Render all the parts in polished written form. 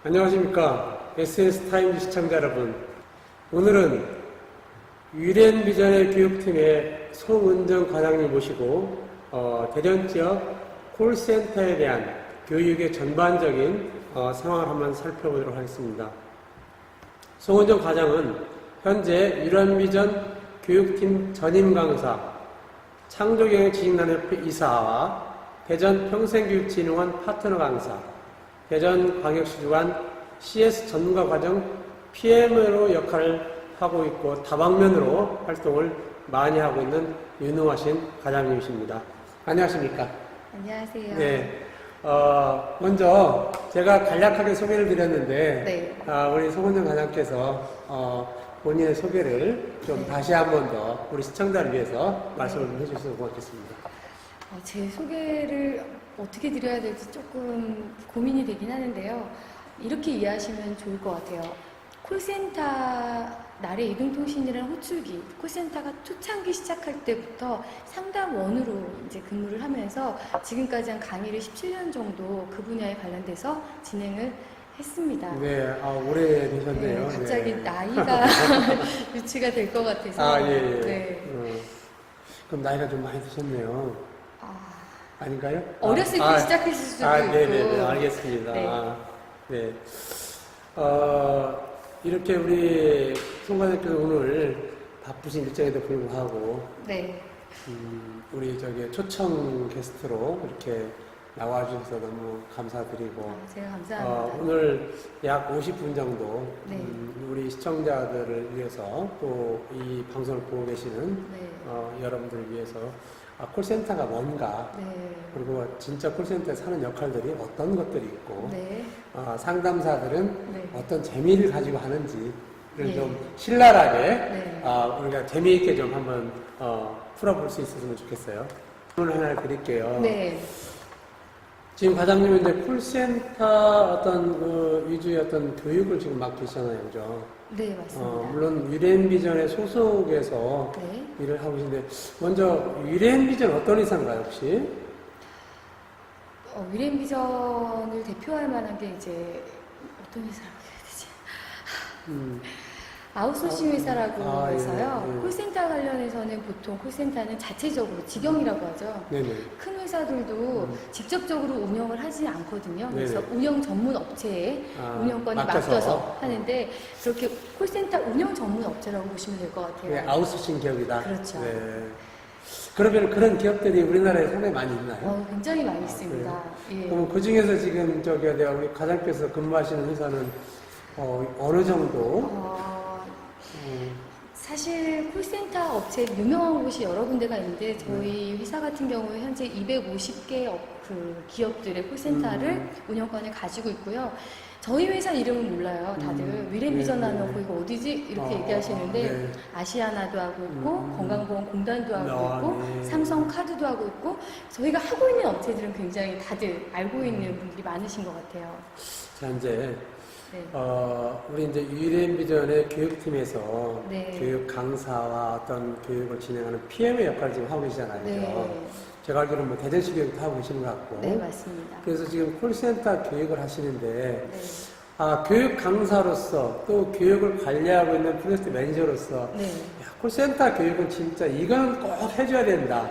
안녕하십니까. SNS타임즈 시청자 여러분. 오늘은 위렌비전의 교육팀의 송은정 과장님 모시고 대전 지역 콜센터에 대한 교육의 전반적인 상황을 한번 살펴보도록 하겠습니다. 송은정 과장은 현재 위렌비전 교육팀 전임 강사, 창조경영 지식난협회 이사와 대전 평생교육진흥원 파트너 강사, 대전광역시 주관 CS 전문가 과정 PM으로 역할을 하고 있고 다방면으로 활동을 많이 하고 있는 유능하신 과장님이십니다. 안녕하십니까? 안녕하세요. 네. 먼저 제가 간략하게 소개를 드렸는데 네. 우리 송은정 과장께서 본인의 소개를 좀 네. 다시 한 번 더 우리 시청자를 위해서 말씀을 해주셔서 고맙겠습니다. 제 소개를 어떻게 드려야 될지 조금 고민이 되긴 하는데요. 이렇게 이해하시면 좋을 것 같아요. 콜센터, 나래 이동통신이라는 호출기, 콜센터가 초창기 시작할 때부터 상담원으로 이제 근무를 하면서 지금까지 한 강의를 17년 정도 그 분야에 관련돼서 진행을 했습니다. 네, 오래 되셨네요. 네, 갑자기 네. 나이가 유치가 될 것 같아서. 예. 네. 그럼 나이가 좀 많이 드셨네요. 아닌가요? 어렸을 때 시작했을 수도 있고. 네네네, 알겠습니다. 네. 네. 이렇게 우리 송 과장님께서 오늘 바쁘신 일정에도 불구하고, 네. 우리 초청 게스트로 이렇게 나와주셔서 너무 감사드리고, 제가 감사합니다. 오늘 약 50분 정도, 네. 우리 시청자들을 위해서 또 이 방송을 보고 계시는 네. 여러분들을 위해서 콜센터가 뭔가, 네. 그리고 진짜 콜센터에서 하는 역할들이 어떤 것들이 있고, 네. 상담사들은 네. 어떤 재미를 가지고 하는지를 예. 좀 신랄하게 네. 우리가 재미있게 좀 한번 풀어볼 수 있었으면 좋겠어요. 질문 하나 드릴게요. 네. 지금 과장님은 이제 콜센터 위주의 교육을 지금 맡고 계시잖아요, 그죠? 네, 맞습니다. 물론 위렌비전의 소속에서 네. 일을 하고 계신데, 먼저 위렌비전 어떤 회사인가요, 혹시? 위렌비전을 대표할 만한 게 이제 어떤 회사라고 해야 되지? 아웃소싱 회사라고 해서요. 예. 콜센터 관련해서는 보통 콜센터는 자체적으로 직영이라고 하죠. 네네. 큰 회사들도 직접적으로 운영을 하지 않거든요. 그래서 네네. 운영 전문 업체에 운영권을 맡겨서 하는데 그렇게 콜센터 운영 전문 업체라고 보시면 될 것 같아요. 네, 아웃소싱 기업이다. 그렇죠. 네. 그러면 그런 기업들이 우리나라에 상당히 많이 있나요? 굉장히 많이 있습니다. 예. 그럼 그 중에서 지금 우리 과장께서 근무하시는 회사는 어느 정도? 사실 콜센터 업체 유명한 곳이 여러 군데가 있는데 저희 회사 같은 경우에 현재 250개 기업들의 콜센터를 운영권을 가지고 있고요. 저희 회사 이름은 몰라요. 다들 위렌비전 하면 거기가 어디지? 이렇게 얘기하시는데 네. 아시아나도 하고 있고 건강보험공단도 하고 있고 네. 삼성카드도 하고 있고 저희가 하고 있는 업체들은 굉장히 다들 알고 있는 분들이 많으신 것 같아요. 자, 이제 네. 우리 이제 위렌비전의 교육팀에서 네. 교육 강사와 교육을 진행하는 PM의 역할을 지금 하고 계시잖아요. 그죠? 네. 제가 알기로는 대전시 교육도 하고 계시는 것 같고. 네, 맞습니다. 그래서 지금 콜센터 교육을 하시는데, 네. 교육 강사로서 또 교육을 관리하고 있는 프로젝트 매니저로서, 네. 콜센터 교육은 진짜 이거는 꼭 해줘야 된다.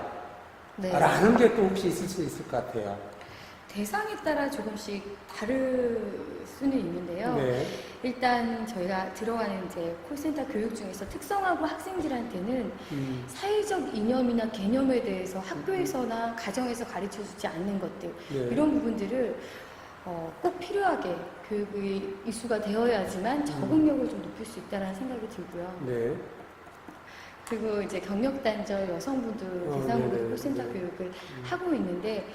네. 라는 게 또 혹시 있을 수 있을 것 같아요. 대상에 따라 조금씩 다를 수는 있는데요. 네. 일단 저희가 들어가는 이제 콜센터 교육 중에서 특성화고 학생들한테는 사회적 이념이나 개념에 대해서 학교에서나 가정에서 가르쳐 주지 않는 것들, 네. 이런 부분들을 꼭 필요하게 교육이 이수가 되어야지만 적응력을 좀 높일 수 있다는 생각이 들고요. 네. 그리고 이제 경력단절 여성분들 대상으로 네네. 콜센터 네. 교육을 하고 있는데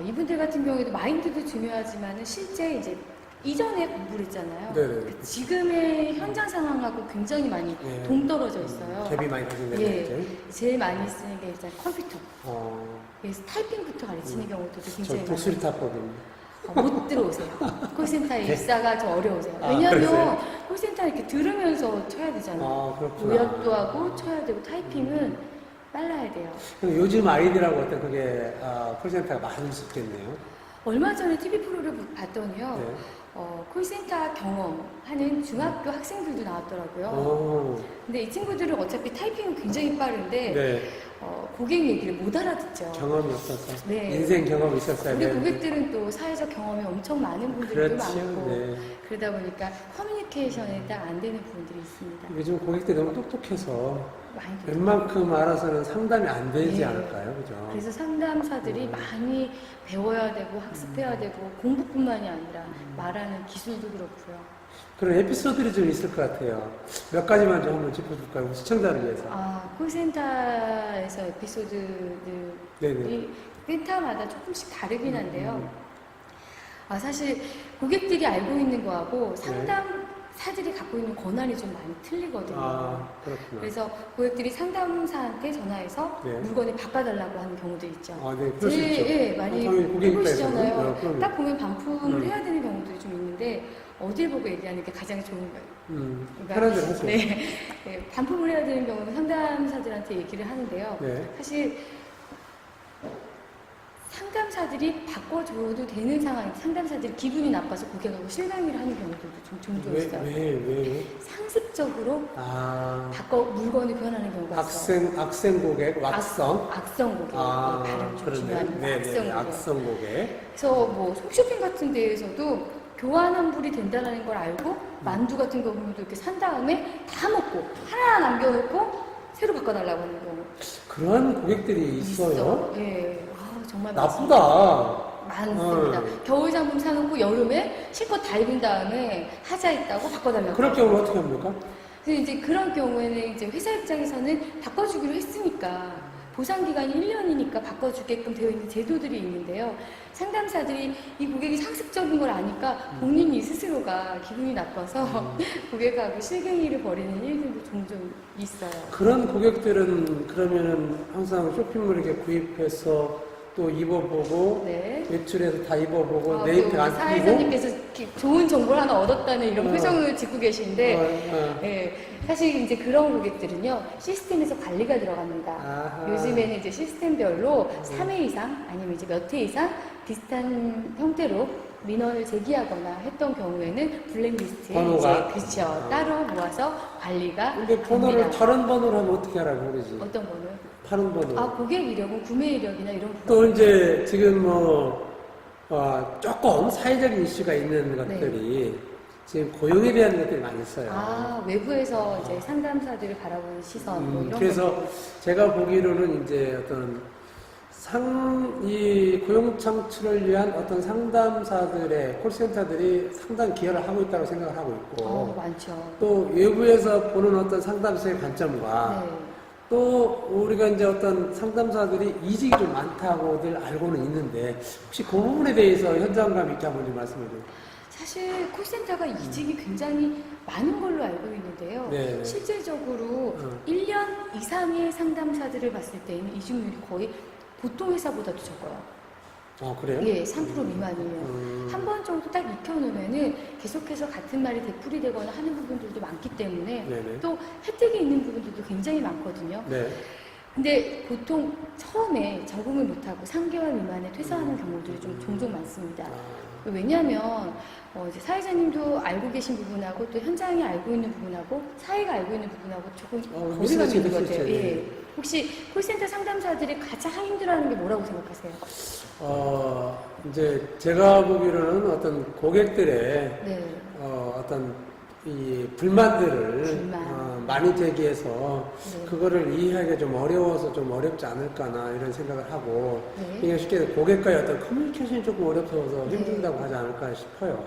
이분들 같은 경우에도 마인드도 중요하지만 실제 이제 이전에 공부를 했잖아요. 네네. 지금의 현장 상황하고 굉장히 많이 네. 동떨어져 있어요. 갭이 많이 가진다는 예, 거죠. 제일 많이 쓰는 게 일단 컴퓨터. 어, 그래서 타이핑부터 가르치는 경우도 저 굉장히 독수리 탔거든요. 못 들어오세요. 콜센터에 네. 입사가 좀 어려우세요. 아, 왜냐하면 그러세요? 콜센터 이렇게 들으면서 쳐야 되잖아요. 그렇구나. 요약도 하고 쳐야 되고 타이핑은 빨라야 돼요. 그럼 요즘 아이들하고 콜센터가 맞을 수 있겠네요. 얼마 전에 TV 프로를 봤더니요. 네. 콜센터 경험하는 중학교 학생들도 나왔더라고요. 어, 근데 이 친구들은 어차피 타이핑은 굉장히 빠른데 네. 고객 얘기를 못 알아듣죠. 경험이 없어서. 네. 인생 경험이 있었어야 우리 되는데. 고객들은 또 사회적 경험이 엄청 많은 분들도 그렇죠. 많고 네. 그러다 보니까 커뮤니케이션에 딱 안 되는 부분들이 있습니다. 요즘 고객들이 너무 똑똑해서 많이 웬만큼 알아서는 상담이 안 되지 네. 않을까요? 그죠? 그래서 상담사들이 음. 많이 배워야 되고 학습해야 되고 공부뿐만이 아니라 말하는 기술도 그렇고요. 그런 에피소드들이 좀 있을 것 같아요. 몇 가지만 좀 한번 짚어줄까요? 시청자를 위해서. 콜센터에서 에피소드들이 네네. 센터마다 조금씩 다르긴 한데요. 사실 고객들이 알고 있는 거하고 상담사들이 갖고 있는 권한이 좀 많이 틀리거든요. 그렇구나. 그래서 고객들이 상담사한테 전화해서 네. 물건을 바꿔달라고 하는 경우도 있죠. 네, 그럴 수 있죠. 예, 많이 당연히 고객 입장에서는. 해보시잖아요. 그럼요. 딱 보면 반품을 해야 되는 경우도 좀 있는데 어딜 보고 얘기하는 게 가장 좋은 거예요. 편한 대로 하세요. 네, 반품을 해야 되는 경우는 상담사들한테 얘기를 하는데요. 네. 사실 상담사들이 바꿔줘도 되는 상황이 상담사들이 기분이 나빠서 고객하고 실강의를 하는 경우들도 좀 종종 있어요. 왜? 상습적으로 물건을 교환하는 경우가 있어요. 악성 고객, 왁성. 악성 고객. 발음 좀 중요합니다. 네네. 악성 고객. 그래서 뭐 홈쇼핑 같은 데에서도 교환 환불이 된다는 걸 알고 만두 같은 경우도 이렇게 산 다음에 다 먹고 하나 남겨놓고 새로 바꿔달라고 하는 경우. 그런 고객들이 있어요? 예. 정말 나쁘다. 많습니다. 겨울 상품 사놓고 여름에 실컷 다 입은 다음에 하자 있다고 바꿔달라고. 그럴 경우는 어떻게 합니까? 그래서 이제 그런 경우에는 이제 회사 입장에서는 바꿔주기로 했으니까 보상 기간이 1년이니까 바꿔주게끔 되어 있는 제도들이 있는데요. 상담사들이 이 고객이 상습적인 걸 아니까 본인이 스스로가 기분이 나빠서 고객하고 실갱이를 벌이는 일들도 종종 있어요. 그런 고객들은 그러면은 항상 쇼핑몰 이렇게 구입해서 또 입어보고 네. 외출해서 다 입어보고 네이트 안 끼고 사회자님께서 좋은 정보를 하나 얻었다는 이런 표정을 짓고 계신데 사실 이제 그런 고객들은요 시스템에서 관리가 들어갑니다. 아하. 요즘에는 이제 시스템별로 3회 이상 아니면 이제 몇 회 이상 비슷한 형태로 민원을 제기하거나 했던 경우에는 블랙리스트에 번호가? 이제 그렇죠 따로 모아서 관리가 근데 번호를 됩니다. 다른 번호로 하면 어떻게 하라고 그러지? 어떤 번호요? 파는 번호. 고객 이력은 구매 이력이나 이런 부분. 또 이제 지금 조금 사회적인 이슈가 있는 것들이 지금 고용에 대한 것들이 많이 있어요. 외부에서 이제 상담사들을 바라보는 시선 뭐 이런 그래서 것들. 제가 보기로는 이제 어떤 이 고용 창출을 위한 어떤 상담사들의 콜센터들이 상당히 기여를 하고 있다고 생각을 하고 있고 많죠. 또 외부에서 보는 어떤 상담사의 관점과 네. 또 우리가 이제 어떤 상담사들이 이직이 좀 많다고들 알고는 있는데 혹시 그 부분에 대해서 현장감 있게 한번 좀 말씀해 주세요. 사실 콜센터가 이직이 굉장히 많은 걸로 알고 있는데요. 네. 실질적으로 1년 이상의 상담사들을 봤을 때는 이직률이 거의 보통 회사보다도 적어요. 그래요? 예, 3% 미만이에요. 한 번 정도 딱 익혀놓으면은 계속해서 같은 말이 되풀이 되거나 하는 부분들도 많기 때문에 네네. 또 혜택이 있는 부분들도 굉장히 많거든요. 네. 근데 보통 처음에 적응을 못하고 3개월 미만에 퇴사하는 경우들이 좀 종종 많습니다. 왜냐하면 이제 사회자님도 알고 계신 부분하고 또 현장이 알고 있는 부분하고 사회가 알고 있는 부분하고 조금 거리가 있는 것 같아요. 예. 혹시 콜센터 상담사들이 가장 힘들어하는 게 뭐라고 생각하세요? 이제 제가 보기로는 어떤 고객들의 네. 어떤 이 불만들을 불만. 많이 제기해서 네. 그거를 이해하기가 좀 어려워서 좀 어렵지 않을까나 이런 생각을 하고 네. 그냥 쉽게 고객과의 어떤 커뮤니케이션이 조금 어려워서 네. 힘들다고 하지 않을까 싶어요.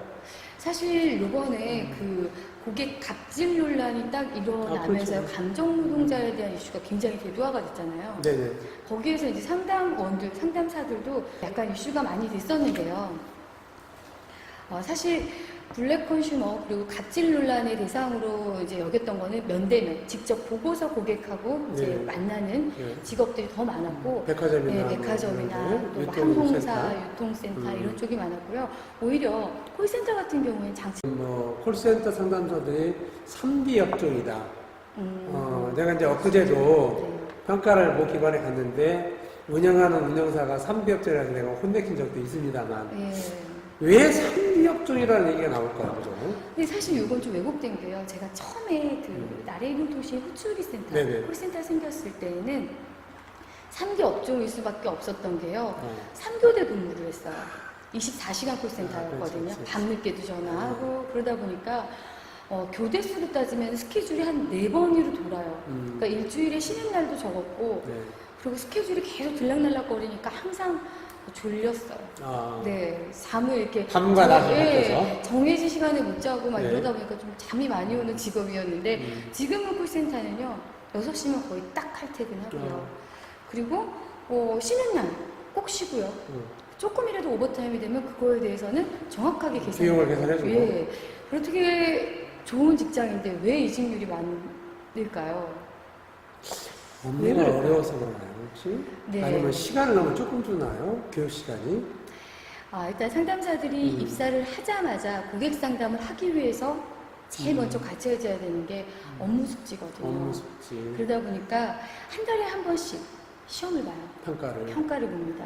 사실 요번에 그 고객 갑질 논란이 딱 일어나면서 그렇죠. 감정 노동자에 대한 이슈가 굉장히 대두화가 됐잖아요. 네네. 거기에서 이제 상담사들도 약간 이슈가 많이 됐었는데요. 사실 블랙 컨슈머 그리고 갑질 논란의 대상으로 이제 여겼던 거는 면대면 직접 보고서 고객하고 이제 네. 만나는 네. 직업들이 더 많았고 백화점이나 백화점이나 또 뭐 유통센터. 항공사, 유통센터 이런 쪽이 많았고요. 오히려 콜센터 같은 경우에는 장치 콜센터 상담사들이 3B 업종이다. 내가 이제 엊그제도 네. 평가를 모 기관에 갔는데 운영하는 운영사가 3B 업종이라서 내가 혼내킨 적도 있습니다만 예. 왜 3B 업종이라는 얘기가 나올까요, 그죠? 근데 사실 이건 좀 왜곡된 게요. 제가 처음에 그 나래이동통신 호출기센터, 네네. 콜센터 생겼을 때는 3개 업종일 수밖에 없었던 게요. 어. 3교대 근무를 했어요. 24시간 콜센터였거든요. 그렇지. 밤늦게도 전화하고 그러다 보니까 교대 수로 따지면 스케줄이 한 4번으로 돌아요. 그러니까 일주일에 쉬는 날도 적었고 네. 그리고 스케줄이 계속 들락날락거리니까 항상 졸렸어요. 아. 네, 잠을 이렇게 밤과 낮을 예, 바뀌어서? 정해진 시간에 못 자고 막 네. 이러다 보니까 좀 잠이 많이 오는 직업이었는데 지금은 콜센터는요 6시면 거의 딱 칼퇴근하고요. 그리고 쉬는 날 꼭 쉬고요. 조금이라도 오버타임이 되면 그거에 대해서는 정확하게 비용을 계산해주고. 예, 어떻게 좋은 직장인데 왜 이직률이 많을까요? 왜 업무가 그럴까요? 어려워서 그러나요, 혹시? 네. 아니면 시간을 너무 조금 주나요? 교육 시간이? 일단 상담사들이 입사를 하자마자 고객 상담을 하기 위해서 제일 먼저 갖춰져야 되는 게 업무 숙지거든요. 업무 숙지, 그러다 보니까 한 달에 한 번씩 시험을 봐요. 평가를 봅니다.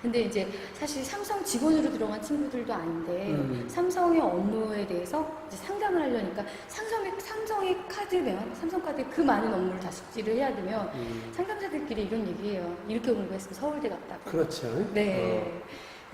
근데 이제 사실 삼성 직원으로 들어간 친구들도 아닌데 삼성의 업무에 대해서 이제 상담을 하려니까 삼성의 카드면 삼성카드에 그 많은 업무를 다 숙지를 해야 되면 상담사들끼리 이런 얘기해요. 이렇게 공부했으면 서울대 갔다고. 그렇죠. 네.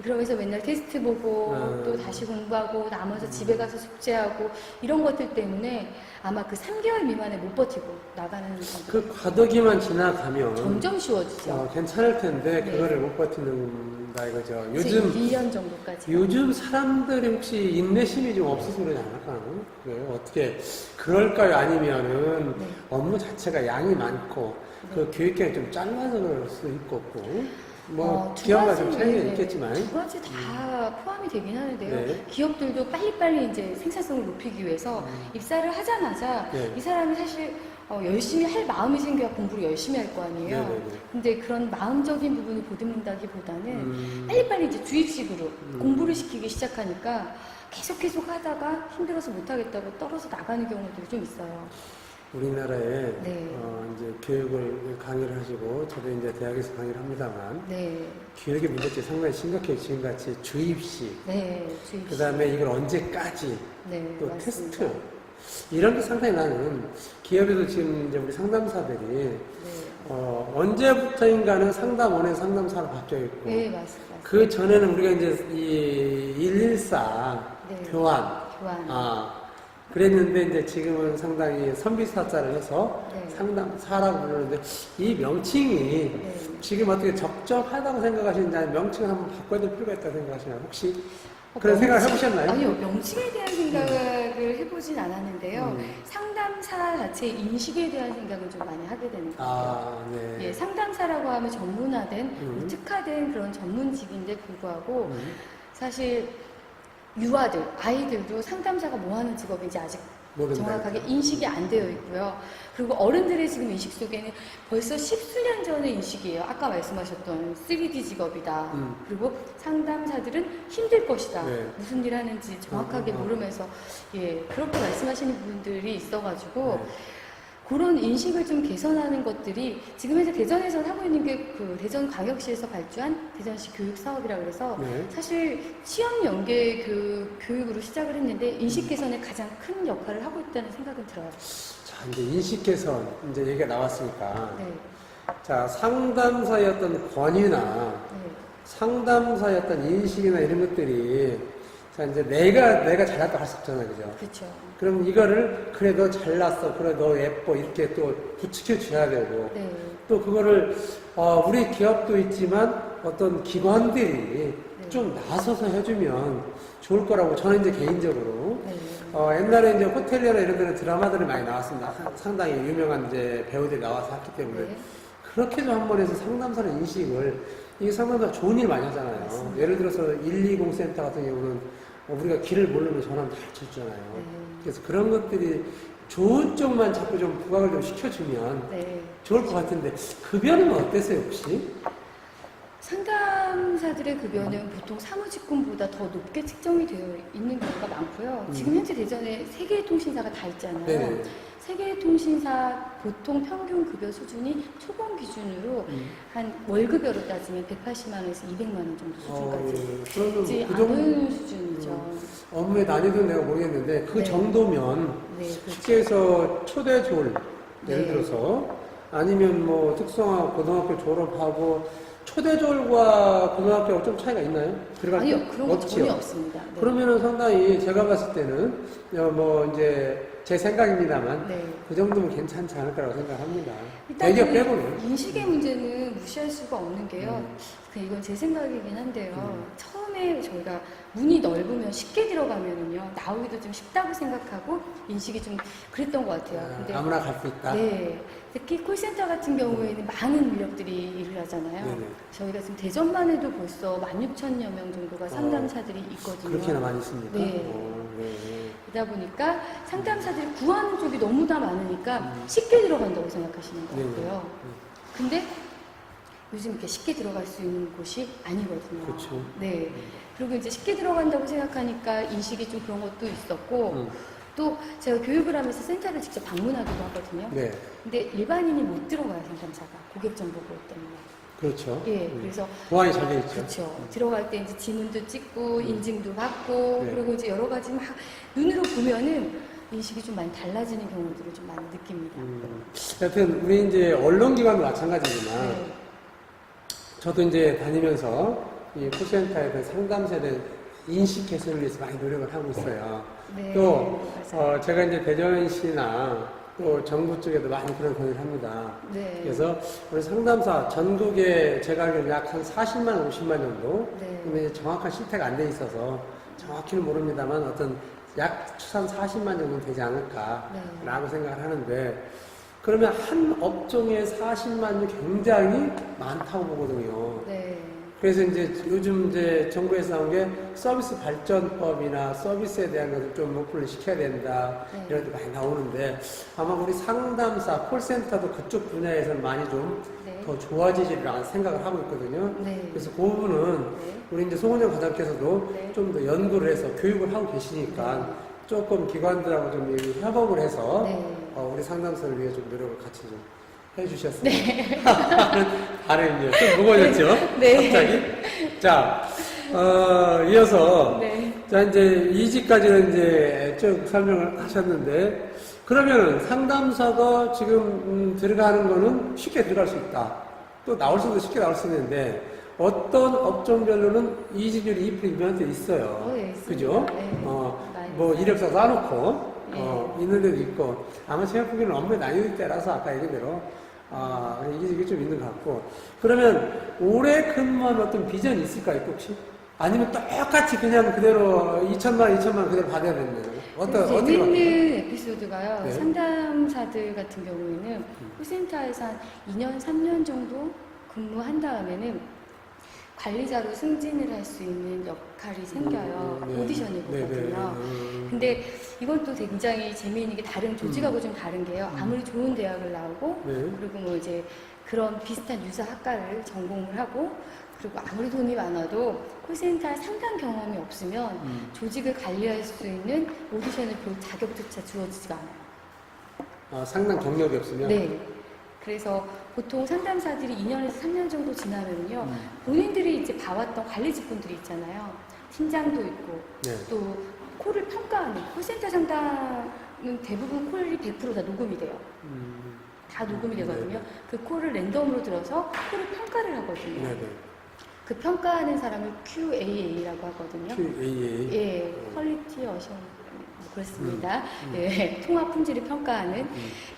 그러면서 맨날 테스트 보고 또 다시 공부하고 남아서 집에 가서 숙제하고 이런 것들 때문에 아마 그 3개월 미만에 못 버티고 나가는 분들 그 과도기만 지나가면 점점 쉬워지죠. 괜찮을 텐데 네. 그거를 못 버티는다 이거죠. 그래서 요즘 1년 정도까지. 요즘 사람들이 혹시 인내심이 좀 없어서 그러지 않을까요? 그래요? 어떻게 그럴까요? 아니면은 네. 업무 자체가 양이 많고 그 교육기간이 좀 짧아서 그럴 수도 있고 없고 뭐 두 기업마다 가지, 좀 차이가 네, 있겠지만 두 가지 다 포함이 되긴 하는데요. 네. 기업들도 빨리빨리 이제 생산성을 높이기 위해서 입사를 하자마자 네. 이 사람이 사실 열심히 할 마음이 생겨야 공부를 열심히 할 거 아니에요. 네네네. 근데 그런 마음적인 부분을 보듬는다기보다는 빨리빨리 이제 주입식으로 공부를 시키기 시작하니까 계속 하다가 힘들어서 못하겠다고 떨어져 나가는 경우들이 좀 있어요. 우리나라에 네. 이제 교육을 강의를 하시고 저도 이제 대학에서 강의를 합니다만 네, 교육의 문제점이 상당히 심각해요. 지금같이 주입식 네, 주입식. 그 다음에 이걸 언제까지 네, 또 맞습니다. 테스트 이런 게 상당히 나는 기업에도 지금 이제 우리 상담사들이 네, 언제부터인가는 상담원에 상담사로 바뀌어 있고 네, 맞습니다. 그 전에는 우리가 이제 이 114 네. 교환 교환. 그랬는데 이제 지금은 상당히 선비사자를 해서 네. 상담사라고 부르는데 이 명칭이 네. 지금 어떻게 적정하다고 생각하시는지 아니면 명칭을 한번 바꿔야 될 필요가 있다고 생각하시나요? 혹시 그런 생각을 해보셨나요? 아니요, 명칭에 대한 생각을 해보진 않았는데요. 상담사 자체의 인식에 대한 생각은 좀 많이 하게 되는 것 같아요. 네. 예, 상담사라고 하면 전문화된, 특화된 그런 전문직인데 불구하고 사실 유아들, 아이들도 상담사가 뭐 하는 직업인지 아직 모른다. 정확하게 인식이 안 되어 있고요. 그리고 어른들의 지금 인식 속에는 벌써 십수년 전의 인식이에요. 아까 말씀하셨던 3D 직업이다. 그리고 상담사들은 힘들 것이다. 네. 무슨 일 하는지 정확하게 모르면서 예, 그렇게 말씀하시는 분들이 있어가지고 그런 인식을 좀 개선하는 것들이 지금 현재 대전에서 하고 있는 게 그 대전광역시에서 발주한 대전시 교육 사업이라 그래서 네. 사실 취업 연계 교육으로 시작을 했는데 인식 개선에 가장 큰 역할을 하고 있다는 생각은 들어요. 자, 이제 인식 개선 이제 얘기가 나왔으니까 네. 자, 상담사의 어떤 권위나 네. 상담사의 어떤 인식이나 이런 것들이 자, 이제 내가 잘났다고 할 수 없잖아요. 그죠? 그렇죠. 그럼 이거를 그래 너 잘났어. 그래 너 예뻐. 이렇게 또 부추겨 줘야 되고 네. 또 그거를 우리 기업도 있지만 어떤 기관들이 좀 나서서 해주면 좋을 거라고 저는 이제 개인적으로 네. 옛날에 이제 호텔리어나 이런 데는 드라마들이 많이 나왔습니다. 상당히 유명한 이제 배우들이 나와서 했기 때문에 네. 그렇게 좀 한번 해서 상담사의 인식을 이게 상담사 좋은 일 많이 하잖아요. 맞습니다. 예를 들어서 120 센터 같은 경우는 우리가 길을 모르면 전화하면 다 알려주잖아요. 네. 그래서 그런 것들이 좋은 쪽만 자꾸 좀 부각을 좀 시켜주면 네. 좋을 것 같은데 급여는 어땠어요 혹시? 상담사들의 급여는 보통 사무직군보다 더 높게 측정이 되어 있는 경우가 많고요. 지금 현재 대전에 3개의 통신사가 다 있잖아요. 네. 3개의 통신사 보통 평균 급여 수준이 초봉 기준으로 한 월급여로 따지면 180만 원에서 200만 원 정도 수준까지 그러면 있지 그 정도- 않은 수준이죠. 업무의 난이도는 내가 모르겠는데 그 네. 정도면 네, 그렇죠. 쉽게 해서 초대졸 예를 네. 들어서 아니면 뭐 특성화 고등학교 졸업하고 초대졸과 고등학교하고 좀 차이가 있나요? 들어갈 아니요, 때? 그런 거 없지요? 전혀 없습니다. 네. 그러면은 상당히 제가 봤을 때는 뭐 이제 제 생각입니다만 네. 그 정도면 괜찮지 않을 거라고 생각합니다. 일단 대기업 그 빼고는. 인식의 문제는 무시할 수가 없는 게요. 음. 이건 제 생각이긴 한데요. 처음에 저희가 문이 넓으면 쉽게 들어가면은요 나오기도 좀 쉽다고 생각하고 인식이 좀 그랬던 것 같아요. 근데 아무나 갈 수 있다. 네, 특히 콜센터 같은 경우에는 많은 인력들이 일을 하잖아요. 네네. 저희가 지금 대전만 해도 벌써 16,000여 명 정도가 상담사들이 있거든요. 그렇게나 많이 있습니까? 네. 네. 그러다 보니까 상담사들이 구하는 쪽이 너무나 많으니까 쉽게 들어간다고 생각하시는 것 네네. 같고요. 근데 요즘 이렇게 쉽게 들어갈 수 있는 곳이 아니거든요. 그렇죠. 네. 그리고 이제 쉽게 들어간다고 생각하니까 인식이 좀 그런 것도 있었고, 또 제가 교육을 하면서 센터를 직접 방문하기도 하거든요. 네. 근데 일반인이 못 들어가요, 상담사가. 고객 정보 보호 때문에. 그렇죠. 예, 그래서 보안이 잘 돼 있죠. 그렇죠. 들어갈 때 이제 지문도 찍고 인증도 받고 네. 그리고 이제 여러 가지 막 눈으로 보면은 인식이 좀 많이 달라지는 경우들을 좀 많이 느낍니다. 여튼 우리 이제 언론기관도 마찬가지지만 네. 저도 이제 다니면서 이 콜센터에 대한 상담사에 대한 인식 개선을 위해서 많이 노력을 하고 있어요. 네, 또 맞아요. 제가 이제 대전시나 또 정부 쪽에도 많이 그런 건의를 합니다. 네. 그래서 우리 상담사 전국에 제가 알기로는 약 한 40만, 50만 정도. 네. 근데 이제 정확한 실태가 안 돼 있어서 정확히는 모릅니다만 어떤 약 추산 40만 정도는 되지 않을까라고 네. 생각을 하는데 그러면 한 업종에 40만이 굉장히 많다고 보거든요. 네. 그래서 이제 요즘 이제 정부에서 나온 게 서비스 발전법이나 서비스에 대한 것을 좀 목표를 시켜야 된다. 네. 이런 게 많이 나오는데 아마 우리 상담사, 콜센터도 그쪽 분야에서는 많이 좀 네. 더 좋아지리라는 생각을 하고 있거든요. 네. 그래서 그 부분은 네. 우리 이제 송원영 과장께서도 네. 좀 더 연구를 해서 교육을 하고 계시니까 조금 기관들하고 좀 협업을 해서 네. 우리 상담사를 위해 좀 노력을 같이 좀 해주셨으면 하는 바람이에요. 좀 무거워졌죠? 네. 갑자기? 자, 이어서 네. 자 이제 2지까지는 이제 쭉 설명을 하셨는데 그러면 상담사가 지금 들어가는 거는 쉽게 들어갈 수 있다. 또 나올 수도 쉽게 나올 수 있는데 어떤 업종별로는 이직률이 2% 이면도 있어요. 네, 있습니다. 그죠? 네. 많이 뭐 있어요. 이력서 써놓고 네. 있는 데도 있고 아마 제가 보기에는 업무의 난이도에 따라서 아까 얘기한 대로 이게 좀 있는 것 같고 그러면 오래 근무하면 어떤 비전이 있을까요 혹시? 아니면 똑같이 그냥 그대로 2천만 그대로 받아야 되는 거예요? 어떻게 재밌는 받아요? 에피소드가요. 네. 상담사들 같은 경우에는 콜센터에서 한 2년, 3년 정도 근무한 다음에는 관리자로 승진을 할 수 있는 역할이 생겨요. 네. 오디션이 네, 보거든요. 네. 근데 이건 또 굉장히 재미있는 게 다른 조직하고 좀 다른 게요. 아무리 좋은 대학을 나오고 네. 그리고 뭐 이제 그런 비슷한 유사 학과를 전공을 하고 그리고 아무리 돈이 많아도 콜센터 상담 경험이 없으면 조직을 관리할 수 있는 오디션을 볼 자격조차 주어지지가 않아요. 상당 경력이 없으면 네. 그래서 보통 상담사들이 2년에서 3년 정도 지나면요. 본인들이 이제 봐왔던 관리 직군들이 있잖아요. 팀장도 있고 네. 또 콜을 평가하는 콜센터 상담은 대부분 콜이 100%다 녹음이 돼요. 다 녹음이 되거든요. 네. 그 콜을 랜덤으로 들어서 콜을 평가를 하거든요. 네네. 그 평가하는 사람을 QAA라고 하거든요. QAA. 예, 퀄리티 어션 그렇습니다. 예, 통합 품질을 평가하는.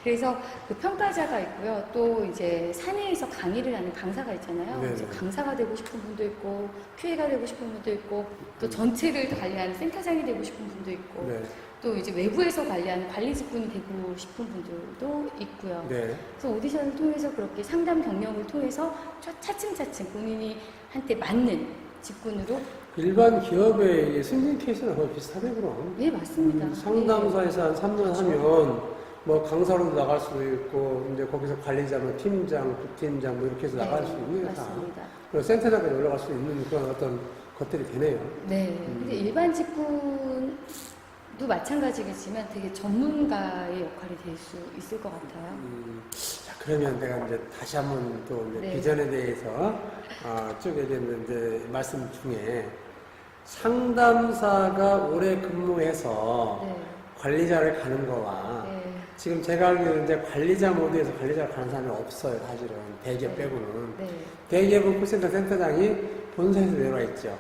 그래서 그 평가자가 있고요. 또 이제 사내에서 강의를 하는 강사가 있잖아요. 네네. 그래서 강사가 되고 싶은 분도 있고, QA가 되고 싶은 분도 있고, 또 전체를 관리하는 센터장이 되고 싶은 분도 있고, 네. 또 이제 외부에서 관리하는 관리 직군이 되고 싶은 분들도 있고요. 네. 그래서 오디션을 통해서 그렇게 상담 경력을 통해서 차츰차츰 본인이 한테 맞는 직군으로 일반 기업의 승진 케이스는 거의 비슷하네 그럼. 네 맞습니다. 상담사에서 한 3년 그렇죠. 하면 뭐 강사로도 나갈 수도 있고 이제 거기서 관리자면 팀장, 부팀장 뭐 이렇게 해서 나갈 수 있는 다. 맞습니다. 그리고 센터장까지 올라갈 수 있는 그런 어떤 것들이 되네요. 네. 근데 일반 직군도 마찬가지겠지만 되게 전문가의 역할이 될 수 있을 것 같아요. 자, 그러면 내가 이제 다시 한번 또 이제 네. 비전에 대해서 쭉 얘기했는데 말씀 중에 상담사가 오래 근무해서 네. 관리자를 가는 거와 네. 지금 제가 알기로는 이제 관리자 모드에서 관리자를 가는 사람이 없어요, 사실은. 대기업 네. 빼고는. 네. 대기업은 콜센터 센터장이 본사에서 내려와 있죠.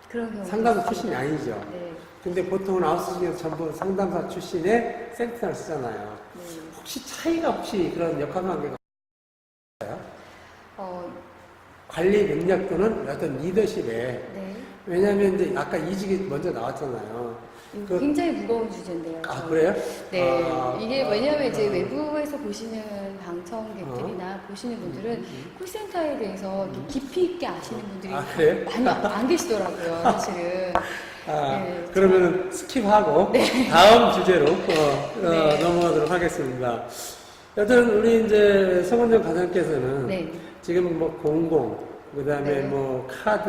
그런 경우 상담사 출신이 아니죠. 네. 근데 보통은 아웃소싱에서 전부 상담사 출신의 센터를 쓰잖아요. 네. 혹시 차이가 혹시 그런 역할 관계가 있어요? 어, 관리 능력 또는 어떤 리더십에 네. 왜냐하면 이제 아까 이직이 먼저 나왔잖아요. 이거 굉장히 무거운 주제인데요. 아 그래요? 네, 아, 이게 왜냐하면 이제 외부에서 보시는 방청객들이나 보시는 분들은 콜센터에 대해서 이렇게 깊이 있게 아시는 분들이 아, 그래요? 많이 안 계시더라고요, 사실은. 아, 네, 그러면은 스킵하고 다음 주제로 네. 넘어가도록 하겠습니다. 여튼 우리 이제 성원정 과장께서는 네. 지금 뭐 공공, 그다음에 네. 뭐 카드,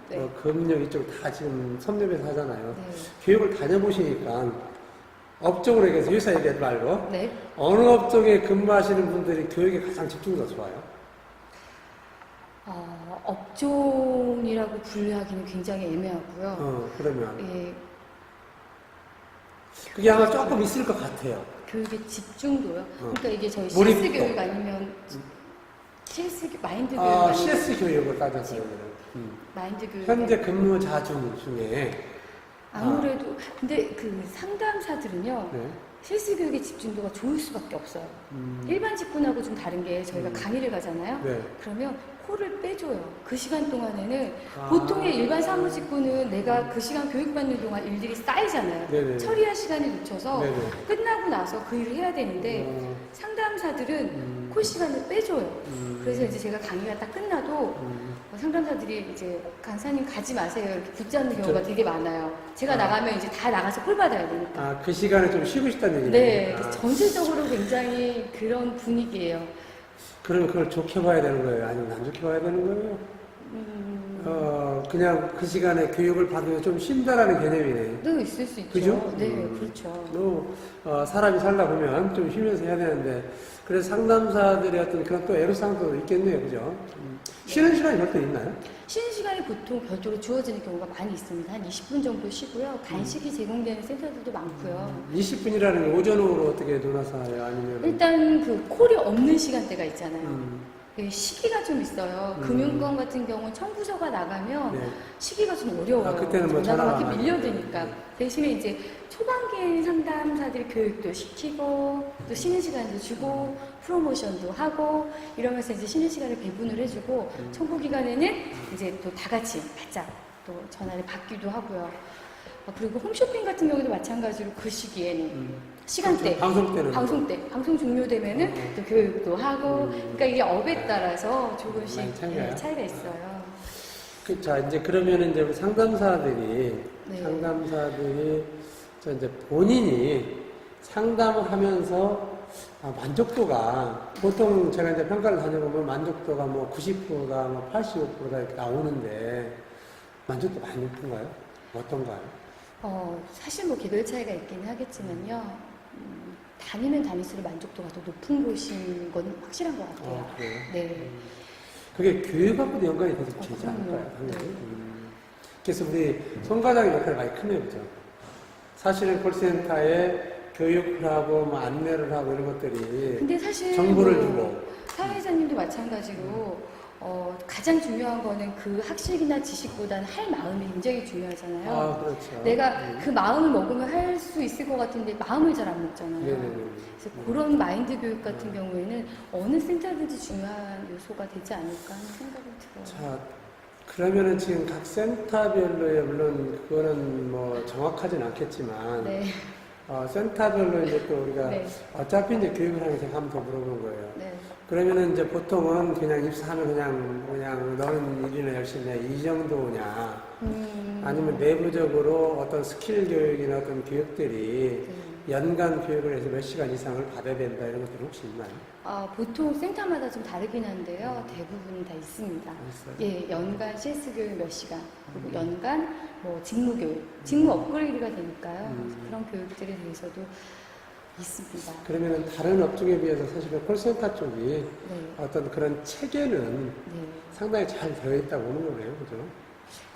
네. 뭐 금융 이쪽 다 지금 섭렵에서 하잖아요. 네. 교육을 다녀보시니까 업종으로 얘기해서 회사 얘기하지 말고 네. 어느 업종에 근무하시는 분들이 교육에 가장 집중도 좋아요? 업종이라고 분류하기는 굉장히 애매하고요. 그러면 예, 그게 아마 조금 있을 것 같아요. 교육의 집중도요. 그러니까 이게 저희 몰입도. CS 교육 아니면 CS 마인드 교육 아, 아니면 CS 교육을 따져서요. 마인드 교육 현재 근무자 중에 아무래도 근데 그 상담사들은요 네. 실습 교육의 집중도가 좋을 수밖에 없어요. 일반 직군하고 좀 다른 게 저희가 강의를 가잖아요. 네. 그러면 콜을 빼줘요. 그 시간 동안에는 아. 보통의 일반 사무직군은 내가 그 시간 교육받는 동안 일들이 쌓이잖아요. 네네. 처리할 시간을 놓쳐서 네네. 끝나고 나서 그 일을 해야 되는데 어, 상담사들은 콜 시간을 빼줘요. 그래서 이제 제가 강의가 딱 끝나도 상담사들이 이제 강사님 가지 마세요 이렇게 붙잡는 경우가 되게 많아요. 제가 나가면 이제 다 나가서 콜 받아야 되니까. 아, 그 시간에 좀 쉬고 싶다는 얘기예요? 네, 아, 그래서 전체적으로 굉장히 그런 분위기예요. 그러면 그걸 좋게 봐야 되는 거예요? 아니면 안 좋게 봐야 되는 거예요? 그냥 그 시간에 교육을 받으면 좀 쉰다라는 개념이네. 또 있을 수 있죠. 그죠? 네, 그렇죠. 또 사람이 살다 보면 좀 쉬면서 해야 되는데 그래서 상담사들의 어떤 그런 또 애로사항도 있겠네요, 그죠? 쉬는 시간이 별도 있나요? 쉬는 시간이 보통 별도로 주어지는 경우가 많이 있습니다. 한 20분 정도 쉬고요. 간식이 제공되는 센터들도 많고요. 20분이라는 게 오전 오후로 어떻게 놀아서 해요? 아니면 일단 그 콜이 없는 시간대가 있잖아요. 그 시기가 좀 있어요. 금융권 같은 경우는 청구서가 나가면 네. 시기가 좀 어려워요. 아, 그때는 뭐 전화가 막 전화가 이렇게 밀려드니까. 대신에 이제 초반기에 상담사들이 교육도 시키고 또 쉬는 시간도 주고 프로모션도 하고 이러면서 이제 쉬는 시간을 배분을 해주고 청구 기간에는 이제 또 다 같이 바짝 또 전화를 받기도 하고요. 그리고 홈쇼핑 같은 경우도 마찬가지로 그 시기에는 시간대, 방송 때는 방송 종료되면은 또 교육도 하고, 그러니까 이게 업에 따라서 조금씩 많이 차이가요? 네, 차이가 있어요. 자, 이제 그러면은 이제 우리 상담사들이 네. 저 이제 본인이 상담을 하면서 만족도가 보통 제가 이제 평가를 다녀보면 만족도가 뭐 90%가 뭐 85%가 이렇게 나오는데 만족도 많이 높은가요? 어떤가요? 사실 뭐 개별 차이가 있기는 하겠지만요. 다니면 다닐수록 만족도가 더 높은 곳인 건 확실한 것 같아요. 그래요? 네. 그게 교육하고도 연관이 계속 되지 그럼요. 않을까요? 당연히. 네. 그래서 우리 손 과장의 역할이 많이 크네요, 그죠? 사실은 콜센터에 교육을 하고 뭐 안내를 하고 이런 것들이 근데 사실 정보를 뭐 주고 사회자님도 마찬가지로 가장 중요한 거는 그 학식이나 지식보다는 할 마음이 굉장히 중요하잖아요. 아, 그렇죠. 내가 그 마음을 먹으면 할 수 있을 것 같은데 마음을 잘 안 먹잖아요. 네네네. 그래서 그런 마인드 교육 같은 경우에는 어느 센터든지 중요한 요소가 되지 않을까 하는 생각이 들어요. 자, 그러면은 지금 각 센터별로의 물론 그거는 뭐 정확하진 않겠지만 네. 센터별로 이제 또 우리가 네. 어차피 이제 교육을 하면서 한번 더 물어보는 거예요. 네. 그러면은 이제 보통은 그냥 입사하면 그냥 너는 일이나 열심히 해 이 정도냐 아니면 내부적으로 어떤 스킬 교육이나 어떤 교육들이 연간 교육을 해서 몇 시간 이상을 받아야 된다 이런 것들 혹시 있나요? 보통 센터마다 좀 다르긴 한데요. 대부분 다 있습니다. 있어요? 예, 연간 CS 교육 몇 시간, 그리고 연간 뭐 직무 교육, 직무 업그레이드가 되니까요. 그래서 그런 교육들에 대해서도 있습니다. 그러면은 다른 업종에 비해서 사실은 콜센터 쪽이 네. 어떤 그런 체계는 네. 상당히 잘 되어 있다고 보는 거네요, 그죠?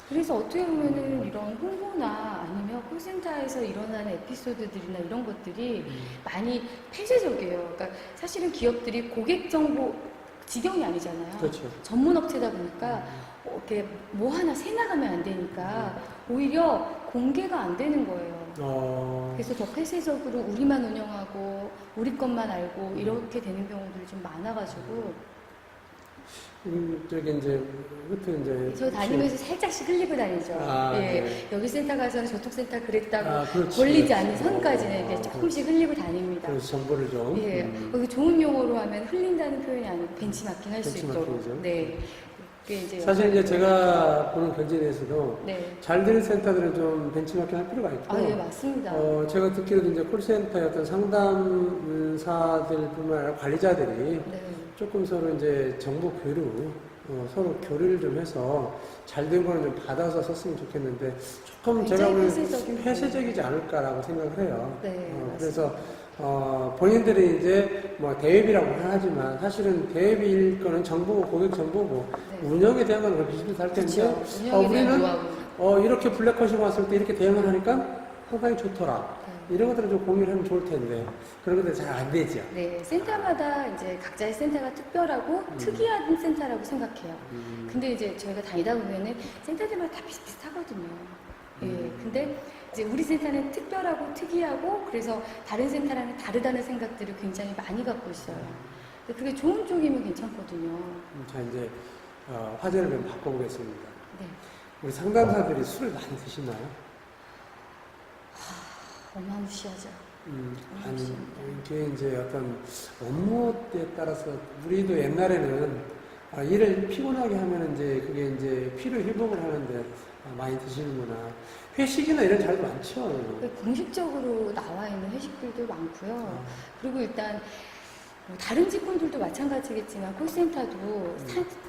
그래서 어떻게 보면은 이런 홍보나 아니면 콜센터에서 일어나는 에피소드들이나 이런 것들이 많이 폐쇄적이에요. 그러니까 사실은 기업들이 고객 정보 직영이 아니잖아요. 그렇죠. 전문 업체다 보니까 이렇게 뭐 하나 새 나가면 안 되니까 오히려 공개가 안 되는 거예요. 그래서 더 폐쇄적으로 우리만 운영하고 우리 것만 알고 이렇게 되는 경우들이 좀 많아가지고 저기 이제 그때 이제 저 다니면서 살짝씩 흘리고 다니죠. 아, 예, 네. 여기 센터 가서는 저쪽 센터 그랬다고 그렇지, 걸리지 그렇지. 않는 선까지는 이렇게 조금씩 흘리고 다닙니다. 그래서 정보를 좀 예, 여기 좋은 용어로 하면 흘린다는 표현이 아니고 벤치마킹 할 수 벤치마킹이죠. 있도록. 네. 그게 이제 사실 이제 제가 보는 견진에서도 네. 잘 되는 센터들은 좀 벤치마킹 할 필요가 있고 아, 예, 맞습니다. 제가 듣기로도 이제 콜센터의 어떤 상담사들뿐만 아니라 관리자들이 네. 조금 서로 이제 정보 교류, 서로 교류를 좀 해서 잘 된 거는 좀 받아서 썼으면 좋겠는데 조금 제가 굉장히 보기엔 폐쇄적이지 않을까라고 생각을 해요. 네, 그래서 본인들이 이제 뭐 대회비라고 하지만 사실은 대회비일 거는 정보고 고객 정보고 네. 운영에 대한 건 비슷비슷할 텐데 그렇죠. 운영에 대한 우리는 노하우. 이렇게 블랙컷이 왔을 때 이렇게 대응을 하니까 상당히 좋더라. 이런 것들을 좀 공유를 하면 좋을 텐데 그런 것들 잘 안 되죠. 네, 센터마다 이제 각자의 센터가 특별하고 특이한 센터라고 생각해요. 근데 이제 저희가 다니다 보면은 센터들마다 다 비슷비슷하거든요. 예, 근데 이제 우리 센터는 특별하고 특이하고 그래서 다른 센터랑은 다르다는 생각들을 굉장히 많이 갖고 있어요. 근데 그게 좋은 쪽이면 괜찮거든요. 자 이제 화제를 좀 바꿔보겠습니다. 네. 우리 상담사들이 술을 많이 드시나요? 어마무시하죠. 아니, 이게 이제 어떤 업무에 따라서 우리도 옛날에는 일을 피곤하게 하면 이제 그게 이제 피로 회복을 하는데 많이 드시는구나. 회식이나 이런 자리도 많죠. 공식적으로 나와 있는 회식들도 많고요. 그리고 일단 뭐 다른 직군들도 마찬가지겠지만 콜센터도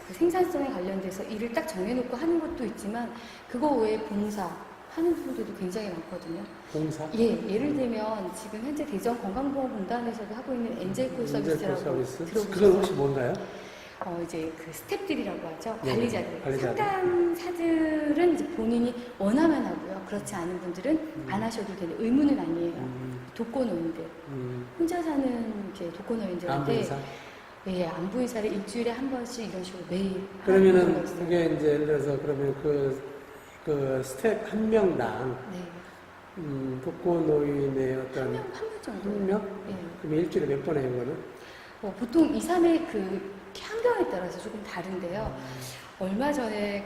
그 생산성에 관련돼서 일을 딱 정해놓고 하는 것도 있지만 그거 외에 봉사 하는 분들도 굉장히 많거든요. 봉사? 예, 예를 들면 지금 현재 대전건강보험공단에서도 하고 있는 엔젤콜 서비스라고 서비스? 들어보셨어요? 그건 혹시 뭔가요? 이제 그 스탭들이라고 하죠. 네, 관리자들. 관리자들. 상담사들은 이제 본인이 원하면 하고요. 그렇지 않은 분들은 안 하셔도 되는 의무는 아니에요. 독거노인들. 혼자 사는 이제 독거노인들한테 안부인사? 예, 안부인사를 일주일에 한 번씩 이런 식으로 매일 그러면은 하는 경우가 있어요. 그게 이제 예를 들어서 그러면 그 스텝 한 명당 네. 독거노인의 어떤 한 명 정도. 한 명? 예. 그럼 일주일에 몇 번 해요, 그거는? 보통 2, 3회 그 환경에 따라서 조금 다른데요. 얼마 전에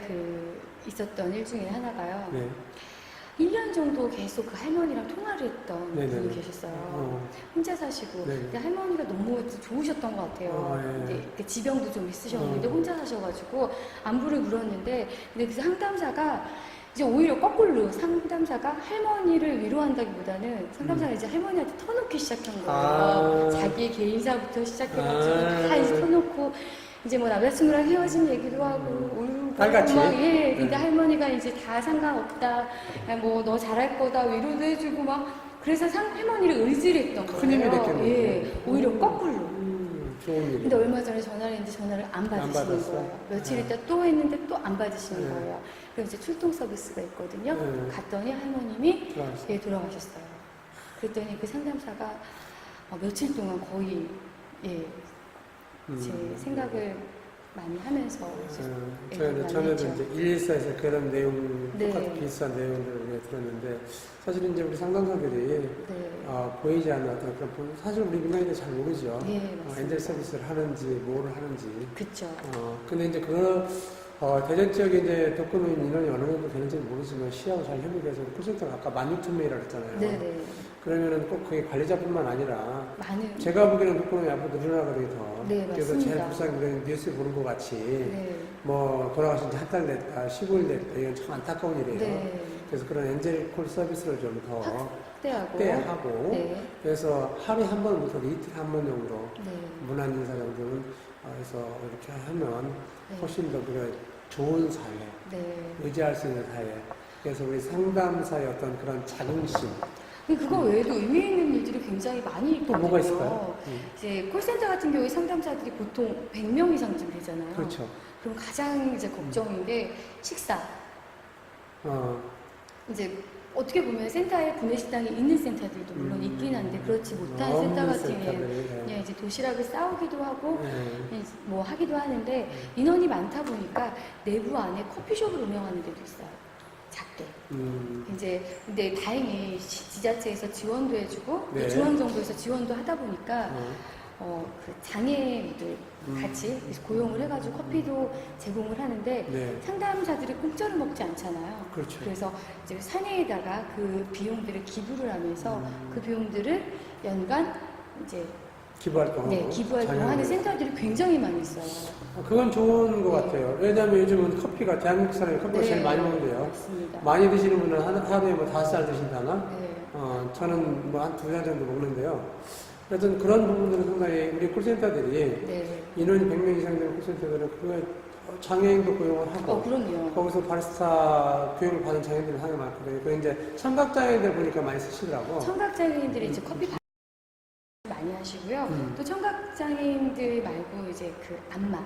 있었던 일 중에 하나가요. 네. 1년 정도 계속 그 할머니랑 통화를 했던 네네네. 분이 계셨어요. 혼자 사시고. 네네. 근데 할머니가 너무 좋으셨던 것 같아요. 예. 이제 그 지병도 좀 있으셨는데 어. 혼자 사셔가지고 안부를 물었는데 근데 그 상담사가 이제 오히려 거꾸로 상담사가 할머니를 위로한다기보다는 상담사가 이제 할머니한테 터놓기 시작한 거예요. 아. 자기의 개인사부터 시작해가지고 아. 다 이제 터놓고 이제 뭐 남자친구랑 헤어진 얘기도 하고 울고 딸같이? 막 예. 근데 네. 할머니가 이제 다 상관없다. 뭐 너 잘할 거다 위로도 해주고 막 그래서 할머니를 의지를 했던 거예요. 큰 힘이 됐겠네요. 예. 오히려 거꾸로. 좋은 일이. 근데 얼마 전에 전화를 했는데 전화를 안 받으시는 받았어? 거예요. 며칠 네. 있다 또 했는데 또 안 받으시는 네. 거예요. 그럼 이제 출동 서비스가 있거든요. 네. 갔더니 할머님이 들어왔어요. 예, 돌아가셨어요. 그랬더니 그 상담사가 며칠 동안 거의 예, 제 생각을 많이 하면서 예, 저희는 많이 전에도 했죠. 이제 114에서 그런 내용, 네. 똑같은 비슷한 내용들을 우리가 들었는데, 사실은 이제 우리 상담사들이 네. 보이지 않는 어떤 그런 사실 우리 민간인들 잘 모르죠. 예, 맞습니다. 엔젤 서비스를 하는지, 뭐를 하는지. 그쵸. 근데 이제 대전 지역에 이제 독거노인 인원이 어느 정도 되는지 는 모르지만 시하고 잘 협의돼서 콜센터가 아까 16,000명이라고 했잖아요. 네네. 그러면은 꼭 그게 관리자뿐만 아니라 많은. 제가 보기에는 독거노인이 앞으로 늘어나거든요 더. 네, 그래서 제일 맞습니다. 불쌍히 우리는 뉴스에 보는 것 같이 네. 뭐 돌아가신 지 한 달 됐다, 15일 됐다, 이건 참 안타까운 일이에요. 네. 그래서 그런 엔젤 콜 서비스를 좀 더 확대하고. 확대하고 네. 그래서 하루에 한 번부터 이틀에 한 번 정도 네. 문안 인사 정도는 해서 이렇게 하면 네. 훨씬 더 우리가 좋은 사회, 네. 의지할 수 있는 사회. 그래서 우리 상담사의 어떤 그런 자긍심. 그거 외에도 의미 있는 일들이 굉장히 많이 또 있거든요. 뭐가 있을까요? 이제 콜센터 같은 경우에 상담사들이 보통 100명 이상쯤 되잖아요. 그렇죠. 그럼 가장 이제 걱정인 게 식사. 이제 어떻게 보면 센터에 구내식당이 있는 센터들도 물론 있긴 한데 그렇지 못한 센터 같은 경우에는 그냥 이제 도시락을 싸오기도 하고 뭐 하기도 하는데 인원이 많다 보니까 내부 안에 커피숍을 운영하는 데도 있어요. 작게. 이제 근데 다행히 지자체에서 지원도 해주고 네. 중앙정부에서 지원도 하다 보니까 그 장애인들 같이 고용을 해가지고 커피도 제공을 하는데 네. 상담사들이 공짜로 먹지 않잖아요. 그렇죠. 그래서 이제 사내에다가 그 비용들을 기부를 하면서 그 비용들을 연간 이제 기부활동하고. 네, 기부활동하는 센터들이 굉장히 많이 있어요. 그건 좋은 것 같아요. 왜냐하면 요즘은 커피가 대한민국 사람이 커피가 네, 제일 많이 먹는데요. 맞습니다. 많이 드시는 분은 하루에 뭐 5살 드신다나? 네. 저는 뭐 한 2살 정도 먹는데요. 하여튼 그런 부분들은 상당히 우리 콜센터들이 네. 인원이 100명 이상 되는 콜센터들은 그거에 장애인도 고용을 하고 그럼요. 거기서 바리스타 교육을 받은 장애인들이 상당히 많거든요. 그 이제 청각장애인들 보니까 많이 쓰시더라고. 청각장애인들이 이제 커피 많이 하시고요. 또 청각장애인들 말고 이제 그 안마.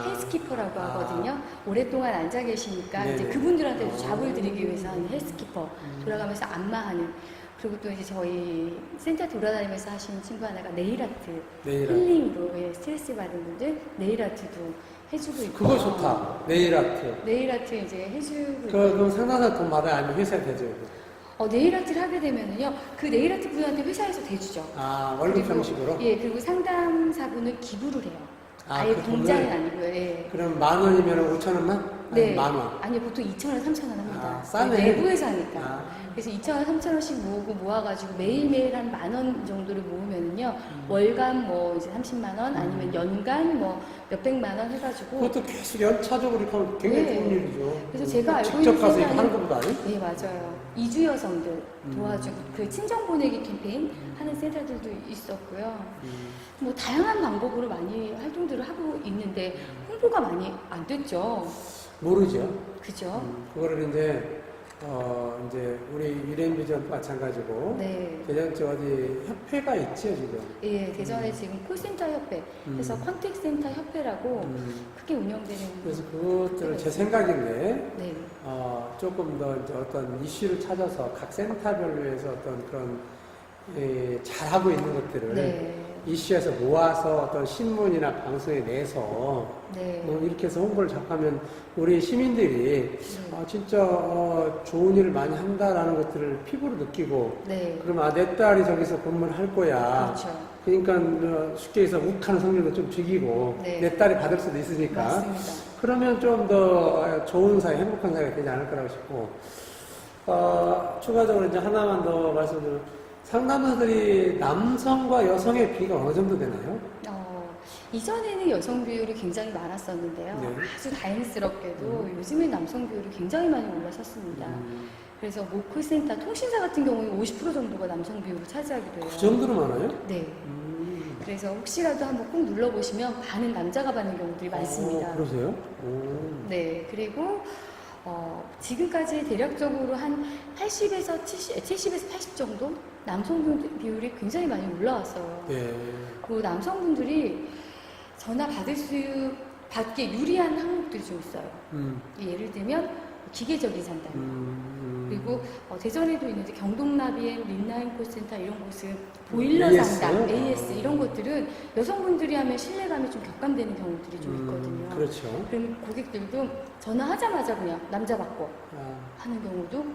헬스키퍼라고 하거든요. 오랫동안 앉아 계시니까 네네. 이제 그분들한테 잡을 드리기 위해서 하는 헬스키퍼 돌아가면서 안마하는 그리고 또 이제 저희 센터 돌아다니면서 하시는 친구 하나가 네일아트 힐링으로 스트레스 받은 분들 네일아트도 해주고 있고 그거 좋다. 네일아트. 네일아트 이제 해주고 그럼 상당한 돈 받아야 아니면 회사에 대죠? 네일아트를 하게 되면은요 그 네일아트 분한테 회사에서 대주죠. 월급 그리고, 형식으로? 예, 그리고 상담사분은 기부를 해요. 아예 그 공짜는 돈을? 아니고요. 예. 그럼 10,000원이면 5,000원만? 네. 만 원. 아니 보통 2,000원, 3,000원 합니다. 싸네. 내부에서 하니까. 그래서 2,000원, 3,000원씩 모으고 모아가지고 매일매일 한 10,000원 정도를 모으면은요 월간 뭐 이제 30만 원 아니면 연간 뭐 몇백만 원 해가지고. 그것도 계속 연차적으로 이렇게 하면 굉장히 네. 좋은 일이죠. 그래서 제가 알고 직접 있는 가서 이거 세상은- 하는 것보다 아니? 네 맞아요. 이주 여성들 도와주고 그 친정 보내기 캠페인 하는 센터들도 있었고요. 뭐 다양한 방법으로 많이 활동들을 하고 있는데 홍보가 많이 안 됐죠. 모르죠. 그죠? 그거를 이제 우리 유엔비전도 마찬가지고. 네. 대전 저 어디 협회가 있죠, 지금. 예, 대전에 지금 콜센터 협회, 그래서 컨택센터 협회라고 크게 운영되는. 그래서 그것들을 제 생각인데, 네. 조금 더 이제 어떤 이슈를 찾아서 각 센터별로 해서 어떤 그런, 잘하고 있는 것들을 네. 이슈에서 모아서 어떤 신문이나 방송에 내서 네. 이렇게 해서 홍보를 접하면 우리 시민들이 진짜 좋은 일을 많이 한다라는 것들을 피부로 느끼고 네. 그럼 내 딸이 저기서 근무를 할 거야. 그렇죠. 그러니까 쉽게 해서 욱하는 성질도 좀 죽이고 네. 내 딸이 받을 수도 있으니까 맞습니다. 그러면 좀 더 좋은 사회, 행복한 사회가 되지 않을 거라고 싶고 추가적으로 이제 하나만 더 말씀드리면 상담사들이 남성과 여성의 비가 어느 정도 되나요? 이전에는 여성 비율이 굉장히 많았었는데요. 네. 아주 다행스럽게도 요즘에 남성 비율이 굉장히 많이 올라섰습니다. 그래서 뭐 콜센터, 통신사 같은 경우는 50% 정도가 남성 비율을 차지하기도 해요. 그 정도로 많아요? 네. 그래서 혹시라도 한번 꼭 눌러보시면 반은 남자가 받는 경우들이 많습니다. 그러세요? 네. 그리고 지금까지 대략적으로 한 80에서 80 정도 남성 비율이 굉장히 많이 올라왔어요. 네. 그 남성분들이 전화 받기 유리한 항목들이 좀 있어요. 예를 들면 기계적인 상담. 그리고 대전에도 있는 이제 경동나비엔 린라인 콜센터 이런 곳은 보일러 AS? 상담, AS 이런 것들은 여성분들이 하면 신뢰감이 좀 격감되는 경우들이 좀 있거든요. 그렇죠. 그럼 고객들도 전화하자마자 그냥 남자 받고 하는 경우도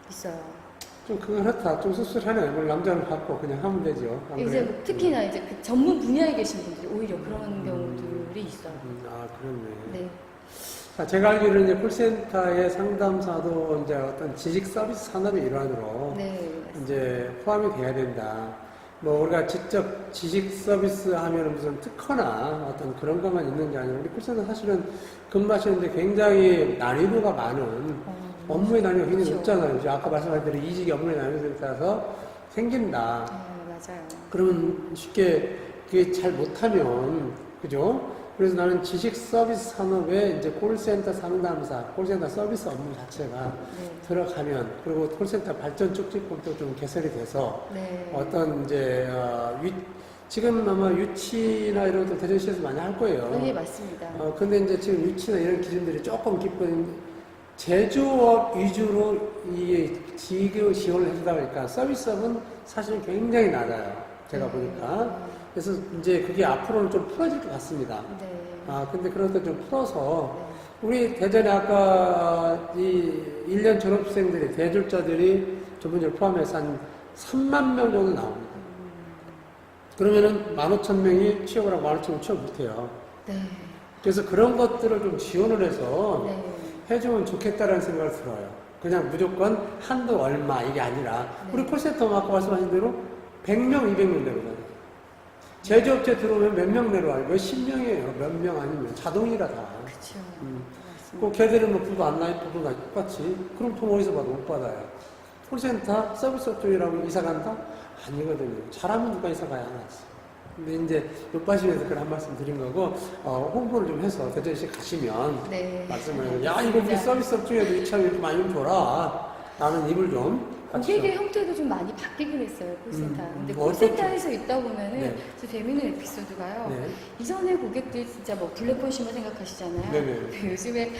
있어요. 좀 그건 그렇다. 좀 씁쓸하네. 뭘 남자는 받고 그냥 하면 되죠. 안 이제 그래요? 뭐 특히나 이제 그 전문 분야에 계신 분들이 오히려 그런 경우들이 있어요. 그렇네. 네. 자, 제가 알기로는 이제 콜센터의 상담사도 이제 어떤 지식 서비스 산업의 일환으로 네. 이제 포함이 돼야 된다. 뭐 우리가 직접 지식 서비스 하면 무슨 특허나 어떤 그런 것만 있는 게 아니라 우리 콜센터 사실은 근무하시는데 굉장히 난이도가 많은 업무의 난이도가 굉장히 그렇죠. 높잖아요. 이제 아까 말씀하신 대로 이직이 업무의 난이도에 따라서 생긴다. 네, 맞아요. 그러면 쉽게 그게 잘 못하면, 그죠? 그래서 나는 지식 서비스 산업에 이제 콜센터 상담사, 콜센터 서비스 업무 자체가 네. 들어가면, 그리고 콜센터 발전 쪽집법도 좀 개설이 돼서 네. 어떤 이제, 지금 아마 유치나 이런 것도 대전시에서 많이 할 거예요. 네, 맞습니다. 근데 이제 지금 유치나 이런 기준들이 조금 깊은 제조업 위주로 이 지원을 해주다 보니까 서비스업은 사실 굉장히 낮아요. 제가 보니까. 그래서 이제 그게 앞으로는 좀 풀어질 것 같습니다. 네. 근데 그런 것도 좀 풀어서 우리 대전에 아까 이 1년 졸업생들이 대졸자들이 전문직을 포함해서 한 3만 명 정도 나옵니다. 그러면은 15,000명이 취업을 하고 15,000명 취업 못해요. 네. 그래서 그런 것들을 좀 지원을 해서 네. 해주면 좋겠다라는 생각을 들어요. 그냥 무조건 한도 얼마 이게 아니라 네. 우리 콜센터 아까 말씀하신 대로 100명, 200명 내로가요. 제조업체 들어오면 몇 명 내려와요? 몇십 명이에요. 몇 명 아니면 자동이라 다. 그렇죠. 맞습니다. 그 걔들은 뭐 부도 안 나요? 부도 나 똑같이. 그럼 돈 어디서 받아? 못 받아요. 콜센터 서비스업 쪽이라고 이사 간다? 아니거든요. 잘하면 누가 이사 가야 하나지. 근데 이제 욕바심에서 그런 한 말씀 드린 거고, 홍보를 좀 해서 대전시 가시면 네. 말씀을 해요. 야, 이거 우리 서비스업 중에도 이참 이렇게 많이 좀 줘라. 라는 입을 좀 같이 고객의 좀. 형태도 좀 많이 바뀌긴 했어요, 콜센터. 근데 어떻게? 콜센터에서 있다 보면은 네. 저 재밌는 에피소드가요. 네. 이전에 고객들 진짜 뭐 블랙 컨슈머 생각하시잖아요. 네네. 근데 요즘에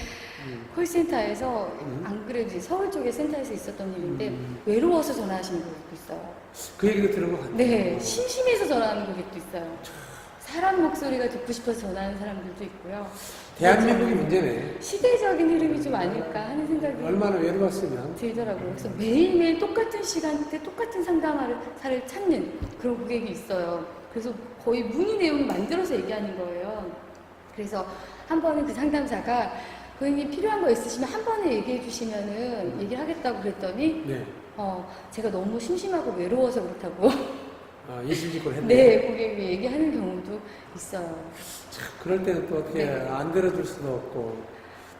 콜센터에서 음. 안 그래도 이제 서울 쪽에 센터에서 있었던 일인데 외로워서 전화하시는 고객도 있어요. 그 얘기도 들은 것 같아요. 네, 심심해서 전화하는 고객도 있어요. 사람 목소리가 듣고 싶어서 전화하는 사람들도 있고요. 대한민국이 문제네. 시대적인 흐름이 좀 아닐까 하는 생각이 얼마나 외로웠으면. 들더라고요. 그래서 매일매일 똑같은 시간대 똑같은 상담사를 찾는 그런 고객이 있어요. 그래서 거의 문의 내용을 만들어서 얘기하는 거예요. 그래서 한 번은 그 상담사가 고객님 필요한 거 있으시면 한 번에 얘기해 주시면은 얘기를 하겠다고 그랬더니 네. 제가 너무 심심하고 외로워서 그렇다고 이실직고를 했네. 네, 고객이 얘기하는 경우도 있어요. 참, 그럴 때는 또 어떻게 네. 안 들어줄 수도 없고,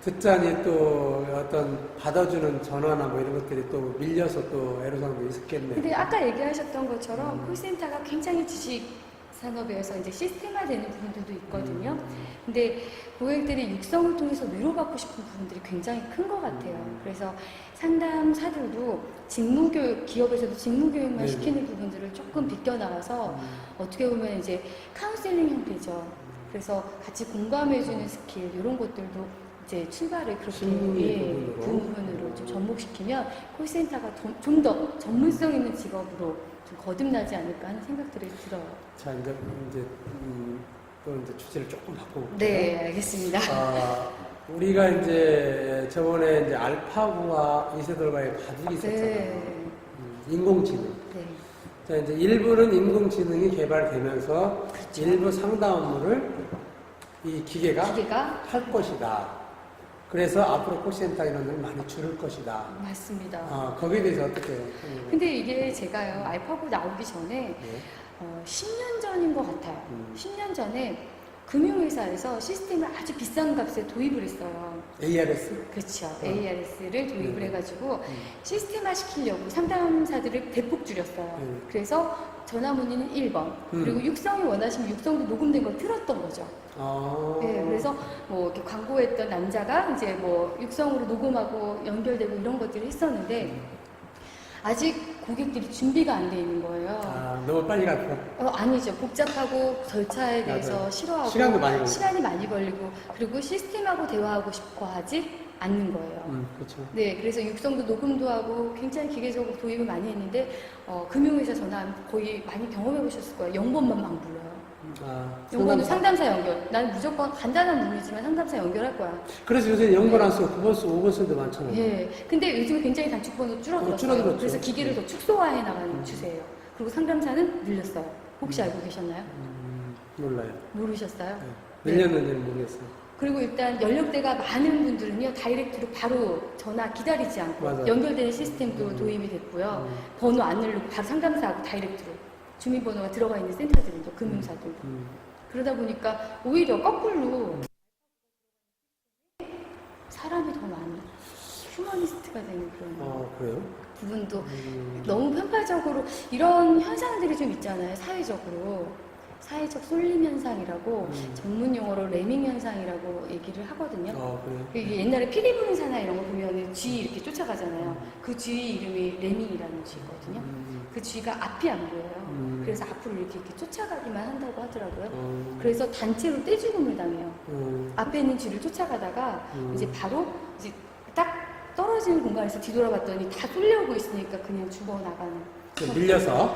듣자니 또 어떤 받아주는 전화나 뭐 이런 것들이 또 밀려서 또 애로사항도 있었겠네요. 근데 아까 얘기하셨던 것처럼 콜센터가 굉장히 주식 산업에서 이제 시스템화되는 부분들도 있거든요. 근데 고객들이 육성을 통해서 위로받고 싶은 부분들이 굉장히 큰 것 같아요. 그래서 상담사들도 직무교육, 기업에서도 직무교육만 네. 시키는 부분들을 조금 비껴나와서 어떻게 보면 이제 카운셀링 형태죠. 그래서 같이 공감해주는 스킬, 이런 것들도 이제 출발을 그렇게 심리 부분으로 좀 접목시키면 콜센터가 좀 더 전문성 있는 직업으로 좀 거듭나지 않을까 하는 생각들이 들어요. 자, 또 이제 주제를 조금 바꿔볼게요. 네, 알겠습니다. 우리가 이제 저번에 이제 알파고와 이세돌과의 바둑이 있었잖아요. 네. 인공지능. 네. 자, 이제 일부는 인공지능이 개발되면서 그렇죠. 일부 상담 업무를 이 기계가 기계가 할 것이다. 그래서 앞으로 콜센터 인원을 많이 줄일 것이다. 맞습니다. 거기에 대해서 어떻게? 근데 이게 제가요, 알파고 나오기 전에 네. 10년 전인 것 같아요. 10년 전에 금융회사에서 시스템을 아주 비싼 값에 도입을 했어요. ARS? 그렇죠. ARS를 도입을 네. 해가지고 시스템화 시키려고 상담사들을 대폭 줄였어요. 네. 그래서 전화 문의는 1번. 그리고 육성이 원하시면 육성도 녹음된 걸 틀었던 거죠. 네, 그래서 뭐 이렇게 광고했던 남자가 이제 뭐 육성으로 녹음하고 연결되고 이런 것들을 했었는데 아직 고객들이 준비가 안 돼 있는 거예요. 너무 빨리 갔고. 아니죠. 복잡하고 절차에 대해서 맞아요. 싫어하고 시간도 많이 걸리고. 시간이 많이 걸리고 그리고 시스템하고 대화하고 싶어 하지 않는 거예요. 그렇죠. 네, 그래서 육성도 녹음도 하고 굉장히 기계적으로 도입을 많이 했는데 금융회사 전화 거의 많이 경험해 보셨을 거예요. 0번만 막 불러요. 0번은 상담사 연결. 난 무조건 간단한 문의지만 상담사 연결할 거야. 그래서 요새 0번 안 쓰고 9번 쓰고 5번 쓰는 데 많잖아요. 예. 근데 요즘에 굉장히 단축번호 줄어들었어요. 줄어들었죠. 그래서 기계를 더 축소화해 나가는 추세예요. 그리고 상담사는 늘렸어요. 혹시 알고 계셨나요? 몰라요. 모르셨어요? 네. 늘렸는지는 모르겠어요. 그리고 일단 연령대가 많은 분들은요, 다이렉트로 바로 전화 기다리지 않고 맞아요. 연결되는 시스템도 도입이 됐고요. 번호 안 누르고 바로 상담사하고 다이렉트로 주민번호가 들어가 있는 센터들도 금융사들도. 그러다 보니까 오히려 거꾸로 사람이 더 많이 휴머니스트가 되는 그런 그래요? 부분도 너무 편파적으로 이런 현상들이 좀 있잖아요. 사회적 쏠림 현상이라고 전문 용어로 레밍 현상이라고 얘기를 하거든요. 그래요? 이게 옛날에 피리 부는 사나 이런 거 보면은 쥐 이렇게 쫓아가잖아요. 그 쥐 이름이 레밍이라는 쥐거든요. 그 쥐가 앞이 안 보여요. 그래서 앞으로 이렇게 쫓아가기만 한다고 하더라고요. 그래서 단체로 떼죽음을 당해요. 앞에 있는 쥐를 쫓아가다가 이제 바로 이제 딱 떨어지는 공간에서 뒤돌아봤더니 다 쏠려오고 있으니까 그냥 죽어나가는. 밀려서.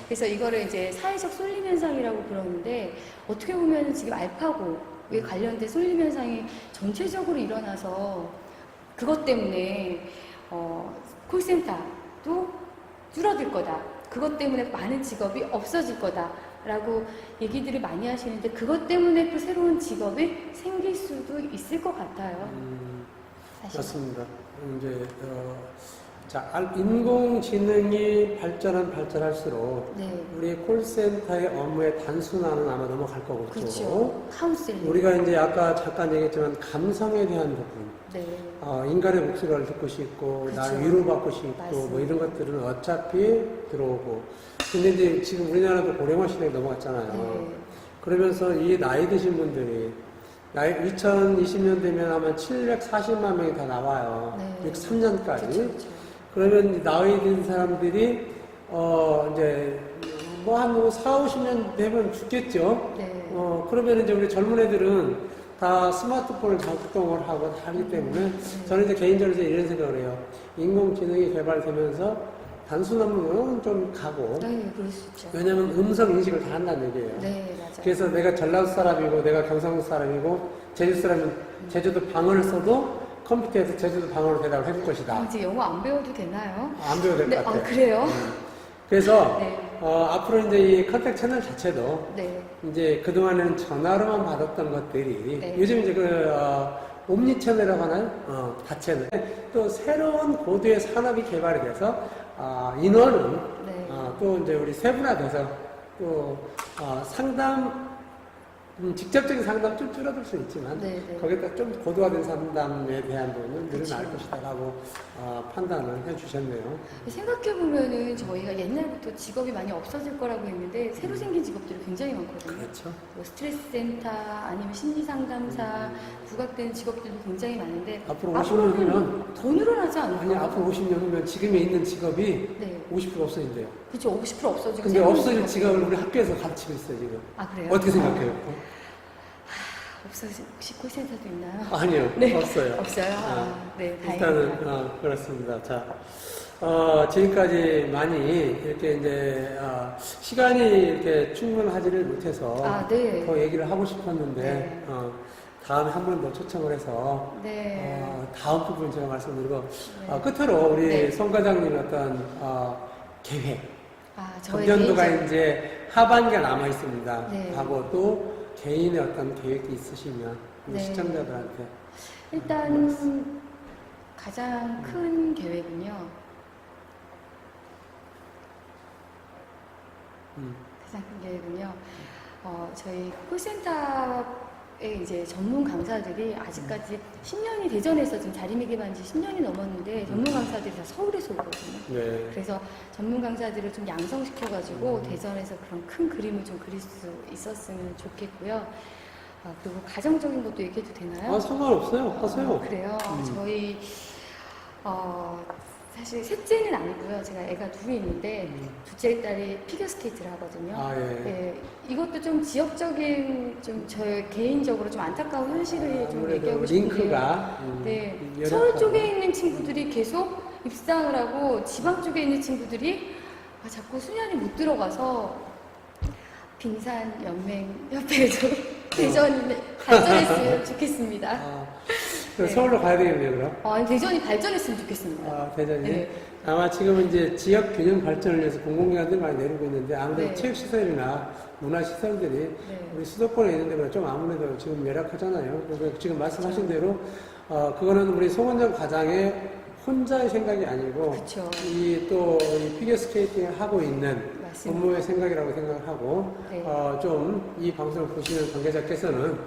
그래서 이거를 이제 사회적 쏠림 현상이라고 그러는데 어떻게 보면 지금 알파고에 관련된 쏠림 현상이 전체적으로 일어나서 그것 때문에 콜센터도 줄어들 거다. 그것 때문에 많은 직업이 없어질 거다라고 얘기들을 많이 하시는데 그것 때문에 또 새로운 직업이 생길 수도 있을 것 같아요. 사실. 맞습니다. 이제 자, 인공지능이 발전할수록 네. 우리 콜센터의 업무의 단순화는 아마 넘어갈 거고 그렇죠. 카운셀링. 우리가 이제 아까 잠깐 얘기했지만 감성에 대한 부분, 네. 인간의 목소리를 듣고 싶고, 그쵸. 나 위로받고 싶고, 맞습니다. 뭐 이런 것들은 어차피 들어오고. 근데 이제 지금 우리나라도 고령화 시대에 넘어갔잖아요. 네. 그러면서 이 나이 드신 분들이 2020년 되면 아마 740만 명이 다 나와요. 네. 63년까지. 그쵸. 그러면 나이 든 사람들이 이제 뭐 한 4, 50년 되면 죽겠죠. 네. 그러면 이제 우리 젊은 애들은 다 스마트폰을 작동을 하고 다 하기 때문에 저는 이제 개인적으로 이제 이런 생각을 해요. 인공지능이 개발되면서 단순 업무는 좀 가고. 네, 그럴 수 있죠. 왜냐면 음성 인식을 다 한다는 얘기예요. 네, 맞아요. 그래서 내가 전라도 사람이고 내가 경상도 사람이고 제주도 사람은 제주도 방언을 써도 컴퓨터에서 제주도 방언으로 대답을 해줄 것이다. 이제 영어 안 배워도 되나요? 안 배워도 될 것 네, 같아요. 그래요? 그래서 네. 앞으로 이제 이 컨택 채널 자체도 네. 이제 그동안에는 전화로만 받았던 것들이 네. 요즘 이제 옴니 채널이라고 하나요? 다채널. 또 새로운 고도의 산업이 개발이 돼서 인원은 네. 또 이제 우리 세분화돼서 또 상담 직접적인 상담 좀 줄어들 수 있지만 네, 네. 거기다 좀 고도화된 상담에 대한 부분은 늘어날 그쵸. 것이다라고 판단을 해주셨네요. 생각해보면은 저희가 옛날부터 직업이 많이 없어질 거라고 했는데 새로 생긴 직업들이 굉장히 많거든요. 그렇죠. 뭐 스트레스 센터 아니면 심리 상담사 부각되는 직업들도 굉장히 많은데 앞으로 50년 앞으로는 후면 더 늘어나지 않을까? 아니 앞으로 50년 후면 지금에 있는 직업이 네. 50% 없어진대요. 그렇죠. 50% 없어지고 근데 새로운 없어질 직업이- 직업을 우리 학교에서 가르치고 있어요 지금. 아 그래요? 어떻게 생각해요? 없어진 혹시 콜센터도 있나요? 아니요, 네. 없어요. 없어요? 네, 일단은 다행입니다. 그렇습니다. 자, 지금까지 많이 이렇게 이제 시간이 이렇게 충분하지를 못해서 네. 더 얘기를 하고 싶었는데 네. 다음에 한 번 더 초청을 해서 네. 다음 부분 제가 말씀드리고 네. 끝으로 우리 네. 송 과장님 어떤 계획. 저의 금년도가 개인적- 이제 하반기가 남아 있습니다. 네. 하고 또 개인의 어떤 계획이 있으시면 우리 네. 시청자들한테 일단 가장 큰 계획은요. 가장 큰 계획은요. 저희 콜센터의 이제 전문 강사들이 아직까지 10년이 대전에서 지금 자리매김한 지 10년이 넘었는데 전문 강사들이 다 서울에서 오거든요. 네. 그래서 전문 강사들을 좀 양성시켜가지고 대전에서 그런 큰 그림을 좀 그릴 수 있었으면 좋겠고요. 그리고 가정적인 것도 얘기해도 되나요? 상관없어요. 하세요. 그래요. 저희 사실 셋째는 아니고요. 제가 애가 둘이 있는데 둘째 딸이 피겨스케이트를 하거든요. 예. 네, 이것도 좀 지역적인 좀 저 개인적으로 좀 안타까운 현실을 좀 아무래도 얘기하고 싶은데 링크가 네, 열악하고. 서울 쪽에 있는 친구들이 계속 입상을 하고 지방 쪽에 있는 친구들이 자꾸 수련이 못 들어가서 빙산 연맹 협회에도 대전이 발전했으면 좋겠습니다. 그럼 네. 서울로 가야 되겠네요, 그럼. 아니, 대전이 발전했으면 좋겠습니다. 대전이. 네. 아마 지금은 이제 지역 균형 발전을 위해서 공공기관들이 많이 내리고 있는데 아무래도 네. 체육시설이나 문화시설들이 네. 우리 수도권에 있는 데보다 좀 아무래도 지금 열악하잖아요. 그래서 지금 말씀하신 대로 그거는 우리 송원정 과장의 혼자의 생각이 아니고 그쵸. 이 피겨스케이팅을 하고 있는 맞습니다. 업무의 생각이라고 생각을 하고 네. 좀 이 방송을 보시는 관계자께서는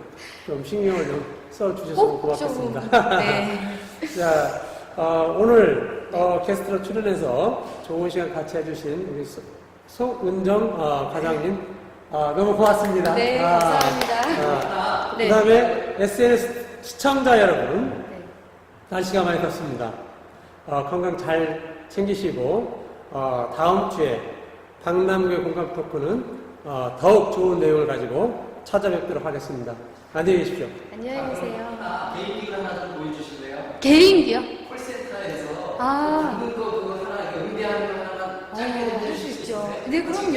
좀 신경을 좀 써주셨으면 고맙겠습니다. 네. 자, 오늘 게스트로 출연해서 좋은 시간 같이 해주신 우리 송은정 과장님 너무 고맙습니다. 네, 감사합니다. 네. 그 다음에 SNS 시청자 여러분, 네. 날씨가 많이 덥습니다. 건강 잘 챙기시고 다음 주에 박남규 공감 토크는 더욱 좋은 내용을 가지고 찾아뵙도록 하겠습니다. 안녕히 계십시오. 안녕히 계세요. 개인기를 하나 좀 보여주실래요? 개인기요? 콜센터 아. 작은 거 그거 하나 이렇게 응대하는 하나 짧게 좀 해줄 수 있죠. 네, 그럼요.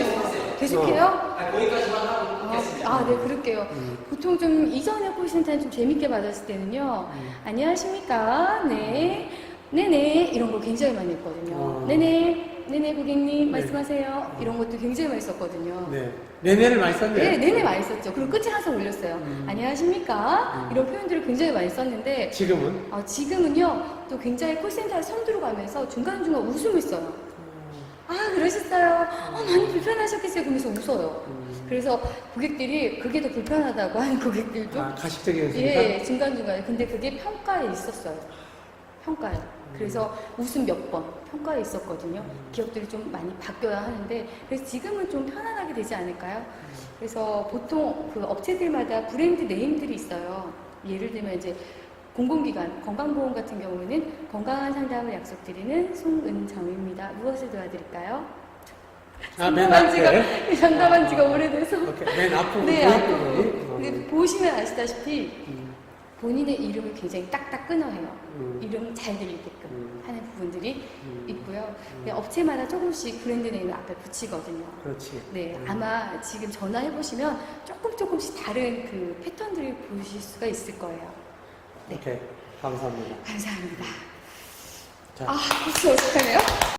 계속해요? 거기까지만 하고 끊겠습니다. 네, 그럴게요. 보통 좀 이전에 콜센터는 좀 재밌게 받았을 때는요. 안녕하십니까? 네. 네네. 이런 걸 굉장히 많이 했거든요. 네네. 네네, 고객님. 말씀하세요. 이런 것도 굉장히 많이 썼거든요. 네. 내내를 많이 썼네요. 네, 내내 많이 썼죠. 그리고 끝에 항상 올렸어요. 안녕하십니까? 이런 표현들을 굉장히 많이 썼는데, 지금은? 지금은요, 또 굉장히 콜센터에 손 들어가면서 중간중간 웃음을 써요. 그러셨어요. 많이 불편하셨겠어요. 그러면서 웃어요. 그래서 고객들이 그게 더 불편하다고 하는 고객들도 가식적인 연습이니까? 예, 중간중간에. 근데 그게 평가에 있었어요. 평가에. 그래서 웃음 몇 번 평가에 있었거든요. 기업들이 좀 많이 바뀌어야 하는데, 그래서 지금은 좀 편안하게 되지 않을까요? 그래서 보통 그 업체들마다 브랜드 네임들이 있어요. 예를 들면 이제 공공기관, 건강보험 같은 경우에는 건강한 상담을 약속드리는 송은정입니다. 무엇을 도와드릴까요? 맨 앞에? 상담한 지가 오래돼서. 오케이. 맨 앞부분. 네, 보일 앞부분. 부분이? 근데 보시면 아시다시피 본인의 이름을 굉장히 딱딱 끊어해요. 이름 잘 들리게끔 하는 부분들이 있고요. 네, 업체마다 조금씩 브랜드 네임을 앞에 붙이거든요. 그렇지. 네, 아마 지금 전화해보시면 조금씩 다른 그 패턴들을 보실 수가 있을 거예요. 네. 오케이. 감사합니다. 감사합니다. 자. 혹시 어색하네요?